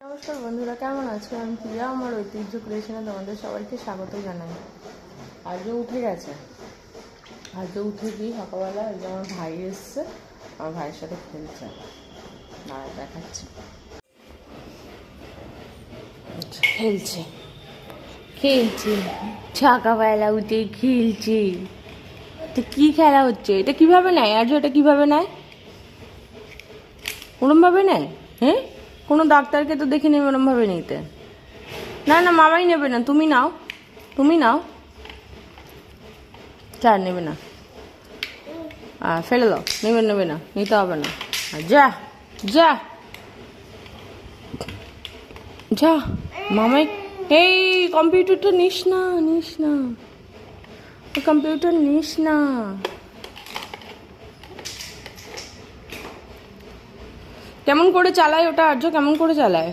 নমস্কার বন্ধুরা, কেমন আছো? আমি প্রিয়া, আমার ঐতিহ্য ক্রিয়েশনে তোমাদের সবাইকে স্বাগত জানাই। আজও উঠে গেছে, আজও উঠে গিয়ে সকালবেলা এই যে আমার ভাই এসছে, আমার ভাইয়ের সাথে খেলছে, না দেখাচ্ছি, খেলছে খেলছে সকালবেলা উঠে খেলছে। তো কি খেলা হচ্ছে? এটা কিভাবে নেয় আজও? এটা কিভাবে নেয়? ওরমভাবে নেয়? হ্যাঁ, কোনো ডাক্তারকে তো দেখিনি ওরমভাবে নিতে। না না, মামাই নেবে না, তুমি নাও, তুমি নাও। চার নেবে না, ফেলে দাও, নেবে না, নিতে হবে না। যা যা যা মামাই। এই কম্পিউটারটা নিস না, নিস না, কম্পিউটার নিস না। কেমন করে চালায় ওটা আর্য? কেমন করে চালায়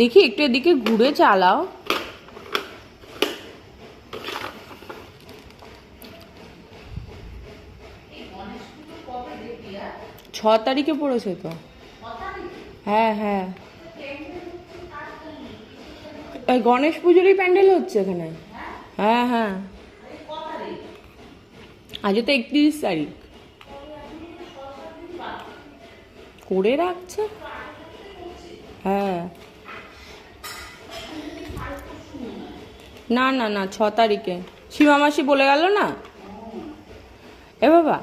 দেখি, একটু এদিকে ঘুরে চালাও। 6 তারিখে পড়েছে তো। হ্যাঁ হ্যাঁ, ওই গণেশ পুজোরই প্যান্ডেল হচ্ছে এখানে। হ্যাঁ হ্যাঁ, আজও তো 31 তারিখ করে রাখছে। হ্যাঁ, না না না, 6 তারিখে সীমা মাসি বলে গেল না। এ বাবা,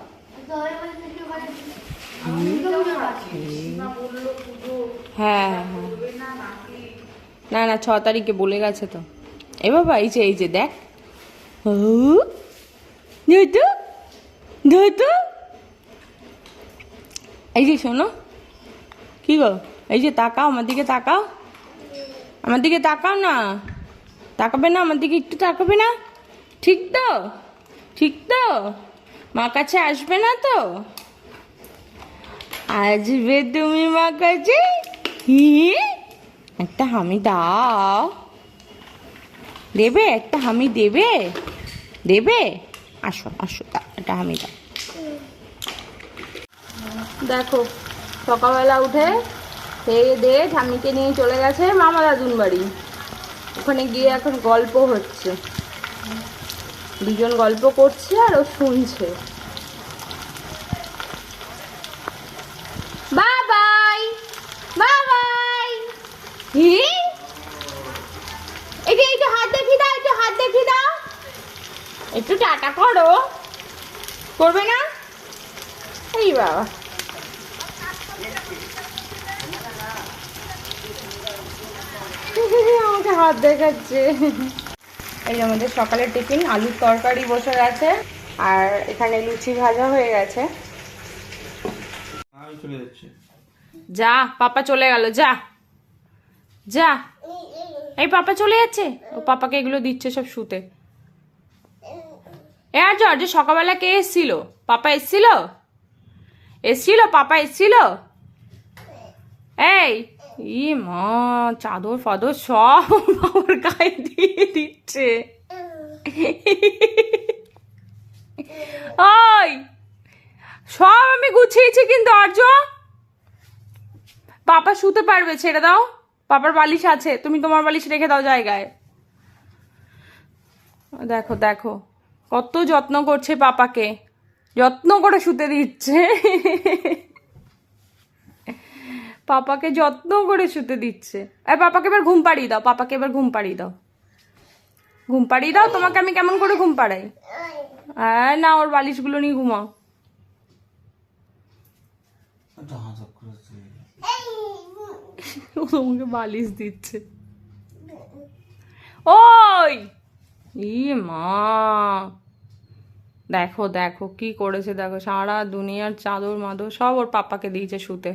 হ্যাঁ হ্যাঁ হ্যাঁ, না না, 6 তারিখে বলে গেছে তো। এ বাবা, এই যে দেখ, এই যে শোনো, কি গো, এই যে তাকাও আমার দিকে, তাকাও আমার দিকে, তাকাও না, তাকাবে না আমার দিকে? একটু তাকাবে না? ঠিক তো, ঠিক তো? মা কাছে আসবে না তো? আসবে তুমি মা কাছে? একটা হামি দাও, দেবে? একটা হামি দেবে? দেবে? আসো আসো, একটা হামি দাও। দেখো, সকালবেলা উঠে খেয়ে দিয়ে ঠাম্মিকে নিয়ে চলে গেছে মামা দাদুন বাড়ি। ওখানে গিয়ে এখন গল্প হচ্ছে, দুজন গল্প করছে আর ও শুনছে। বাবাই বাবাই, একটু হাত দেখি দাও, একটু হাত দেখি দাও, একটু টাটা করো, করবে না? এই বাবা, আমাকে হাত দেখাচ্ছে। এই আমাদের সকালের টিফিন, আলুর তরকারি বসে গেছে, আর এখানে লুচি ভাজা হয়ে গেছে। যা, পাপা চলে গেল, যা যা। এই পাপা চলে যাচ্ছে, ও পাপাকে এগুলো দিচ্ছে সব শুতে। এ আর্য, আর্য সকালবেলা কে এসছিল? পাপা এসছিল? এসছিল পাপা এসছিল? এই ই মা, চাদর ফাদর সব বাবার গায়ে দিয়ে দিচ্ছে। ওই সব আমি গুছিয়েছি কিন্তু আর্য, পাপা শুতে পারবে, ছেড়ে দাও। পাপার বালিশ আছে, তুমি তোমার বালিশ রেখে দাও জায়গায়। দেখো দেখো, কত যত্ন করছে পাপাকে, যত্ন করে শুতে দিচ্ছে। পাপাকে যত্ন করে শুতে দিচ্ছে। আর পাপাকে এবার ঘুম পাড়িয়ে দাও, পাপাকে এবার ঘুম পাড়িয়ে দাও, ঘুম পাড়িয়ে দাও। তোমাকে আমি কেমন করে ঘুম পাড়াই? হ্যাঁ না, ওর বালিশগুলো নিয়ে ঘুমাও। ও তোমাকে বালিশ দিচ্ছে। ওই ই মা, দেখো দেখো কি করেছে, দেখো সারা দুনিয়ার চাদর মাদর সব ওর পাপাকে দিয়েছে শুতে।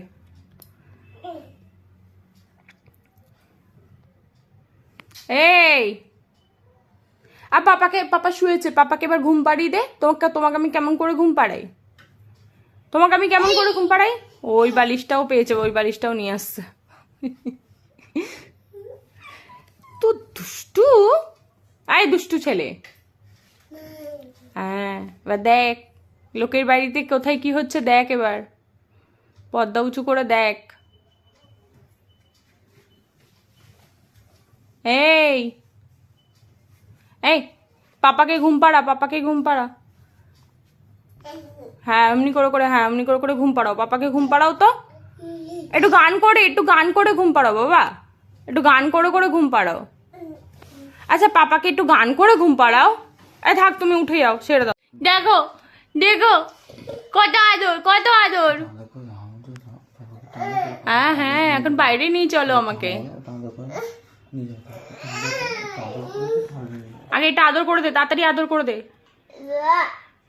এই আর পাপাকে, পাপা শুয়েছে, পাপাকে এবার ঘুম পাড়িয়ে দে। তোমাকে আমি কেমন করে ঘুম পাড়াই? তোমাকে আমি কেমন করে ঘুম পাড়াই? ওই বালিশটাও পেয়েছে, ওই বালিশটাও নিয়ে আসছে। তো দুষ্টু, আয় দুষ্টু ছেলে। হ্যাঁ, এবার দেখ লোকের বাড়িতে কোথায় কি হচ্ছে, দেখ এবার পর্দা উঁচু করে দেখ। এই এই পাপাকে ঘুম পাড়া, পাপাকে ঘুম পাড়া। হ্যাঁ এমনি করে করে, হ্যাঁ এমনি করে করে ঘুম পাড়াও, পাপাকে ঘুম পাড়াও তো। একটু গান করে, একটু গান করে ঘুম পাড়াও বাবা, একটু গান করে করে ঘুম পাড়াও। আচ্ছা পাপাকে একটু গান করে ঘুম পাড়াও। এই থাক, তুমি উঠে যাও, ছেড়ে দাও। দেখো দেখো কত আদর, কত আদর। হ্যাঁ হ্যাঁ, এখন বাইরে নিয়ে চলো আমাকে। আগে এটা আদর করে দে, তাড়াতাড়ি আদর করে দে।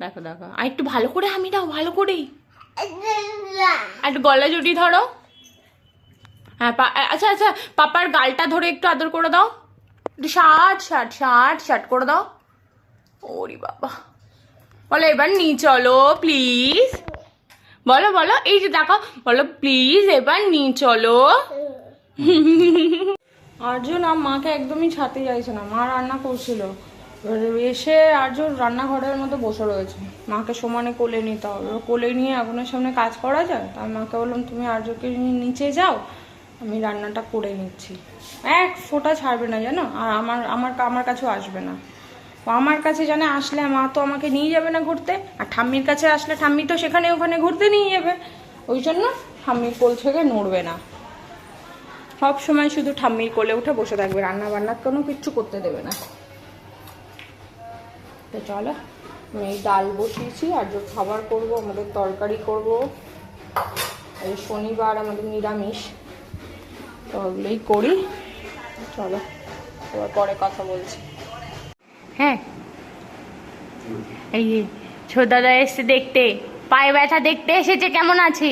দেখো দেখো, আর একটু ভালো করে হামি দাও, ভালো করে। আর একটু গলা জড়িয়ে ধরো। হ্যাঁ আচ্ছা আচ্ছা, পাপার গালটা ধরে একটু আদর করে দাও, একটু শার্ট শার্ট শার্ট শার্ট করে দাও। ওরে বাবা, বলো এবার নিয়ে চলো প্লিজ। বলো বলো, এই যে দেখো, বলো প্লিজ এবার নিয়ে চলো। আর্য না মাকে একদমই ছাড়তে চাইছে না, মা রান্না করছিল, এসে আর্য রান্নাঘরের মধ্যে বসে রয়েছে। মাকে সমানে কোলে নিতে হবে, কোলে নিয়ে আগুনের সামনে কাজ করা যায়? তার মাকে বললাম তুমি আর্যকে নিয়ে নিচে যাও, আমি রান্নাটা করে নিচ্ছি। এক ফোঁটা ছাড়বে না জানো, আর আমার কাছেও আসবে না। আমার কাছে জানে আসলে মা তো আমাকে নিয়ে যাবে না ঘুরতে, আর ঠাম্মির কাছে আসলে ঠাম্মি তো সেখানে ওখানে ঘুরতে নিয়ে যাবে। ওই জন্য ঠাম্মির কোল থেকে নড়বে না, সব সময় শুধু ঠাম্মির কোলে উঠে বসে থাকবে, রান্না বান্না কোনো কিচ্ছু করতে দেবে না। তো চলো, আমি এই ডাল বসিয়েছি, আর যে খাবার করবো, আমাদের তরকারি করব, এই শনিবার আমাদের নিরামিষ, তো ওগুলোই করি। চলো এবার পরে কথা বলছি। হ্যাঁ এই ছোট দাদা এসছে দেখতে, পায়ে ব্যথা দেখতে এসেছে, কেমন আছে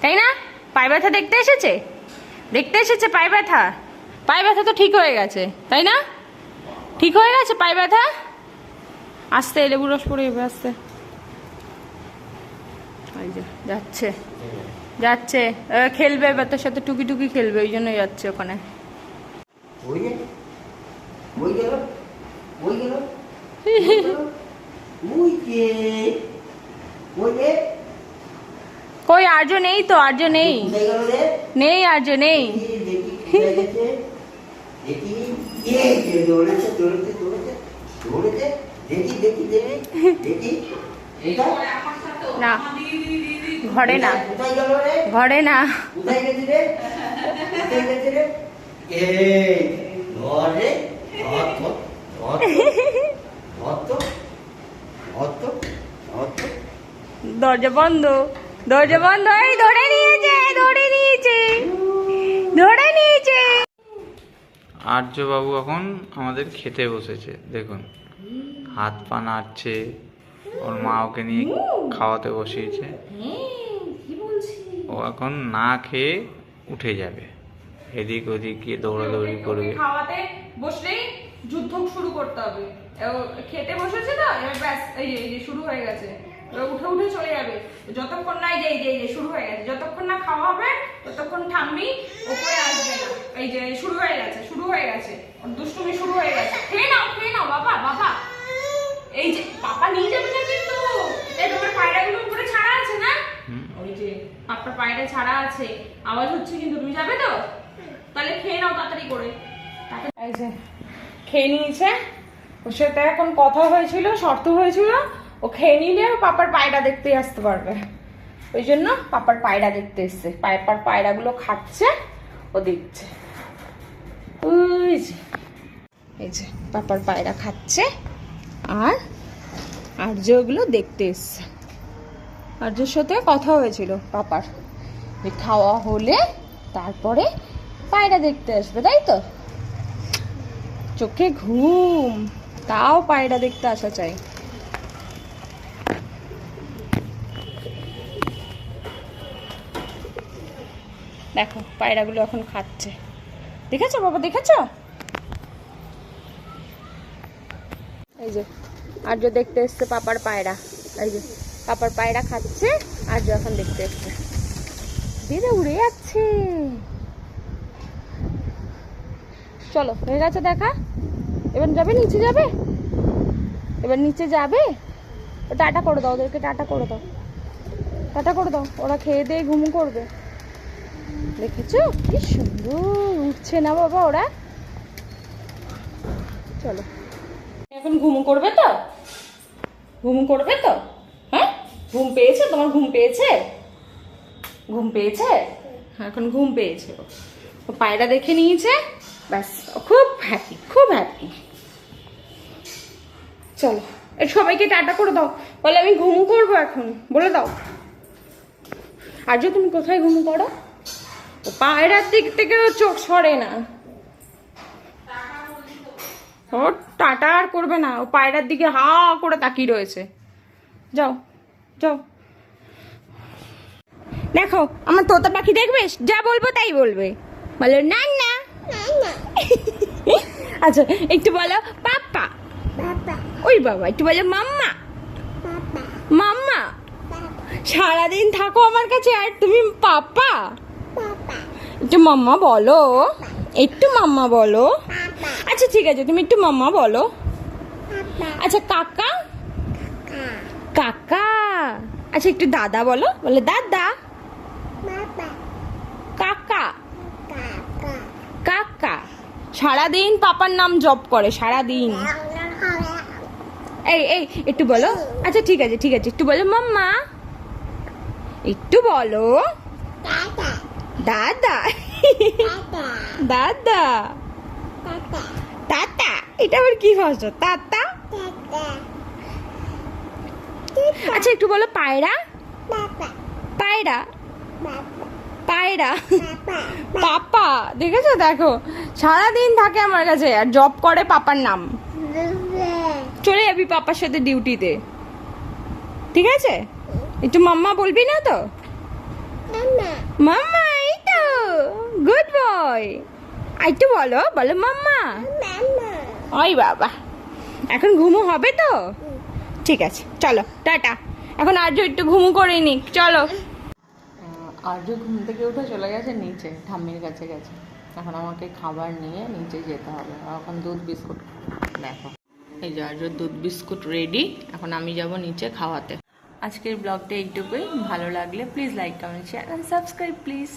তাই না? পায়ে ব্যথা দেখতে এসেছে, দেখতে এসেছে পায়ে ব্যথা। পায়ে ব্যথা তো ঠিক হয়ে গেছে তাই না? ঠিক হয়ে গেছে পায়ে ব্যথা। আসতে লেবু রস পড়ে যাবে, আসতে। ওই যে যাচ্ছে যাচ্ছে, খেলবে এবার তোর সাথে, টুকি টুকি খেলবে, ওই জন্য যাচ্ছে ওখানে। কই আর্য নেই তো, আর্য নেই, নেই আর্য নেই। না ঘরে না, ঘরে না। দরজা বন্ধ, দরজা বন্ধ। এই ধরে নিয়েছে, ধরে নিয়েছে, ধরে নিয়েছে। আর্যবাবু এখন আমাদের খেতে বসেছে, দেখুন হাত পা নাড়ছে, ওর মা ওকে নিয়ে খাওয়াতে বসিয়েছে। ও এখন না খেয়ে উঠে যাবে, এদিক ওদিক গিয়ে দৌড়াদৌড়ি করবে। খাওয়াতে বসলেই যুদ্ধ শুরু করতে হবে। খেতে বসেছে তো, এবার ব্যাস এই যে শুরু হয়ে গেছে, এবার উঠে উঠে চলে যাবে। যতক্ষণ না এই যে শুরু হয়ে গেছে, যতক্ষণ না খাওয়া হবে ততক্ষণ ঠাম্মি ওপরে আসবে না। এই যে শুরু হয়ে গেছে, শুরু হয়ে গেছে, দুষ্টুমি শুরু হয়ে গেছে। খেয়ে নাও বাবা, বাবা। এই যে পাপা নিয়ে যাবে না কিন্তু, এই তোমার পায়রাগুলো উপরে ছাড়া আছে না, ওই যে আপনার পায়রা ছাড়া আছে, আওয়াজ হচ্ছে কিন্তু, তুমি যাবে তো? তাহলে খেয়ে নাও তাড়াতাড়ি করে। এই যে খেয়ে নিয়েছে, ওর সাথে এখন কথা হয়েছিল, শর্ত হয়েছিল, ও খেয়ে নিলে পাপার পায়রা দেখতে আসতে পারবে। ওই জন্য পাপার পায়রা দেখতে এসছে, পাপার পায়রাগুলো খাচ্ছে, ও দেখছে। ওই যে এই যে পাপার পায়রা খাচ্ছে, আর আর্য ওগুলো দেখতে এসছে। আর্যর সাথে কথা হয়েছিল পাপার, যে খাওয়া হলে তারপরে পায়রা দেখতে আসবে, তাই তো? চোখে ঘুম, তাও পায়রা দেখতে আসা চাই। দেখো পায়রাগুলো এখন খাচ্ছে, দেখেছো বাবা, দেখেছো? এই যে আর্য দেখতে এসছে পাপার পায়রা, এই যে পাপার পায়রা খাচ্ছে, আর্য এখন দেখতে এসছে। ধীরে উড়ে যাচ্ছে। চলো হয়ে গেছে দেখা, এবার যাবে নিচে, যাবে এবার নিচে যাবে। টাটা করে দাও ওদেরকে, টাটা করে দাও, টাটা করে দাও, ওরা খেয়ে দিয়ে ঘুম করবে। দেখেছো কি সুন্দর উঠছে না বাবা ওরা, চলো এখন ঘুমু করবে তো, ঘুম করবে তো? হ্যাঁ, ঘুম পেয়েছে তোমার? ঘুম পেয়েছে? ঘুম পেয়েছে? এখন ঘুম পেয়েছে। ও পায়রা দেখে নিয়েছে, ব্যাস ও খুব হ্যাপি, খুব হ্যাপি। চলো এই সবাইকে টাটা করে দাও, বলে আমি ঘুম করবো এখন, বলে দাও। আর যে তুমি কোথায় ঘুম করো? ও পায়রার দিক থেকে চোখ সরে না, ও টাটা আর করবে না, ও পায়রার দিকে হা করে তাকিয়ে রয়েছে। যাও যাও, দেখো আমার তোতা পাখি দেখবে, যা বলবো তাই বলবে। বলো না না। আচ্ছা একটু বলো পাপা। ওই বাবা, একটু বলো মাম্মা। মাম্মা। সারাদিন থাকো আমার কাছে আর তুমি পাপা। একটু মাম্মা বলো, একটু মাম্মা বলো। আচ্ছা ঠিক আছে, তুমি একটু মাম্মা বলো। আচ্ছা কাকা। কাকা। আচ্ছা একটু দাদা বলো, বলে দাদা। কাকা। কাকা। সারাদিন পাপার নাম জপ করে, সারাদিন। এই এই একটু বলো। আচ্ছা ঠিক আছে ঠিক আছে, একটু বলো মাম্মা। একটু বলো দাদা। দাদা। তাতা। এটা আবার কি ভাষা? তাতা। আচ্ছা একটু বলো পায়রা। পায়রা। পায়রা। পাপা। দেখেছো, দেখো সারাদিন থাকে আমার কাছে আর জব করে পাপার নাম। চলে যাবি পাপার সাথে ডিউটিতে, ঠিক আছে? একটু মাম্মা বলবি না তো? মাম্মা, এই তো গুড বয়। একটু বলো, বলো মাম্মা। ওই বাবা, এখন ঘুমো হবে তো? ঠিক আছে চলো টাটা। এখন আর্য একটু ঘুমু করে নিক, চলো। আর্য ঘুম থেকে উঠে চলে গেছে নিচে, ঠাম্মির কাছে গেছে। এখন আমাকে খাবার নিয়ে নিচে যেতে হবে। এখন দুধ বিস্কুট, দেখো এই যে আর্যর দুধ বিস্কুট রেডি। এখন আমি যাব নিচে খাওয়াতে। আজকের ব্লগটা এইটুকুই। ভালো লাগলে please like, comment, share and subscribe please.